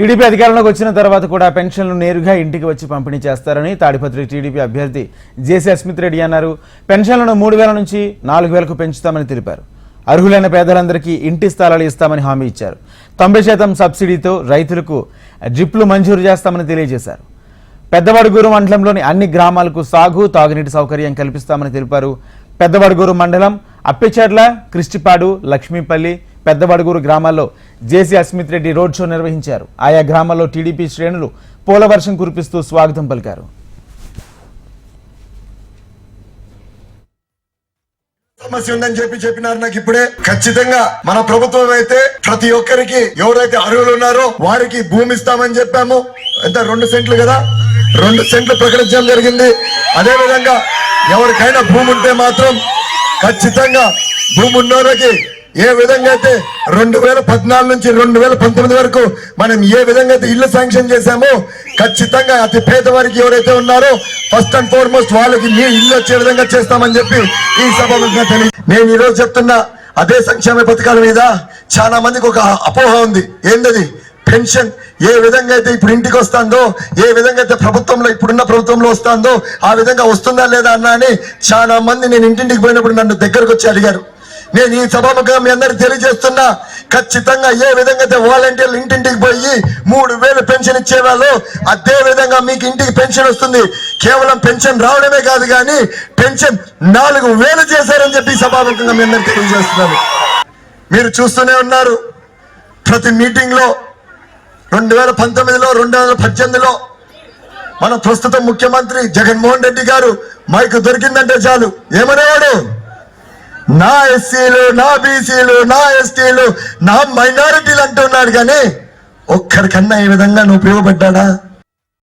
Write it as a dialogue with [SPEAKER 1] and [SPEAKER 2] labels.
[SPEAKER 1] TDP అధికారంలోకి వచ్చిన తర్వాత కూడా పెన్షన్లు నేరుగా ఇంటికి వచ్చి పంపిణీ చేస్తారని తాడిపత్రి టీడీపీ అభ్యర్థి జేసీ అస్మిత్ రెడ్డి అన్నారు. పెన్షన్లను 3,000 నుంచి 4,000కు పెంచుతామని తెలిపారు. అర్హులైన పేదలందరికీ ఇంటి స్థలాలు ఇస్తామని హామీ ఇచ్చారు. 90% సబ్సిడీతో రైతులకు డ్రిప్లు మంజూరు చేస్తామని తెలియజేశారు. పెద్దవడుగూరు మండలంలోని అన్ని గ్రామాలకు సాగు తాగునీటి సౌకర్యం కల్పిస్తామని తెలిపారు. పెద్దవడుగూరు మండలం అప్పిచెర్ల, క్రిస్టిపాడు, లక్ష్మీపల్లి, పెద్దవడుగూరు గ్రామాల్లో జేసీ అస్మిత్ రెడ్డి రోడ్ షో నిర్వహించారు. ఆయా గ్రామాల్లో టీడీపీ శ్రేణులు పూలవర్షం కురిపిస్తూ స్వాగతం పలికారు.
[SPEAKER 2] సమస్య ఉందని చెప్పినారు. నాకు ఇప్పుడే ఖచ్చితంగా మన ప్రభుత్వం అయితే ప్రతి ఒక్కరికి ఎవరైతే అర్హులు ఉన్నారో వారికి భూమి ఇస్తామని చెప్పాము. ఎంత 2 సెంట్లు కదా, 2 సెంట్లు ప్రకటించడం జరిగింది. అదే విధంగా ఎవరికైనా భూమి ఉంటే మాత్రం ఖచ్చితంగా భూమి ఉన్నోళ్ళకి ఏ విధంగా అయితే 2014 నుంచి 2019 వరకు మనం ఏ విధంగా అయితే ఇల్లు శాంక్షన్ చేశామో ఖచ్చితంగా అతి పేదవారికి ఎవరైతే ఉన్నారో ఫస్ట్ అండ్ ఫార్మోస్ట్ వాళ్ళకి మీ ఇల్లు వచ్చే విధంగా చేస్తామని చెప్పి ఈ సభగా నేను ఈరోజు చెప్తున్నా. అదే సంక్షేమ పథకాల మీద చాలా మందికి ఒక అపోహ ఉంది. ఏంటది? పెన్షన్ ఏ విధంగా అయితే ఇప్పుడు ఇంటికి వస్తుందో, ఏ విధంగా అయితే ప్రభుత్వంలో ఇప్పుడున్న ప్రభుత్వంలో వస్తుందో ఆ విధంగా వస్తుందా లేదా అన్నా అని చాలా మంది నేను ఇంటింటికి పోయినప్పుడు నన్ను దగ్గరకు వచ్చి అడిగారు. నేను ఈ సభముగా మీ అందరికి తెలియజేస్తున్నా, ఖచ్చితంగా ఏ విధంగా అయితే వాలంటీర్లు ఇంటింటికి పోయి 3,000 పెన్షన్ ఇచ్చేవాళ్ళు అదే విధంగా మీకు ఇంటికి పెన్షన్ వస్తుంది. కేవలం పెన్షన్ రావడమే కాదు కానీ పెన్షన్ 4,000 చేశారని చెప్పి సభాముఖంగా మీ అందరికి తెలియజేస్తున్నాను. మీరు చూస్తూనే ఉన్నారు. ప్రతి మీటింగ్ లో 2019లో 2018లో మన ప్రస్తుత ముఖ్యమంత్రి జగన్మోహన్ రెడ్డి గారు మైకు దొరికిందంటే చాలు ఏమనేవాడు? నా ఎస్సీలు, నా బీసీలు, నా ఎస్టీలు, నా మైనారిటీలు అంటున్నాడు. కానీ ఒక్కరికన్నా ఈ విధంగా నువ్వు ఉపయోగపడ్డా?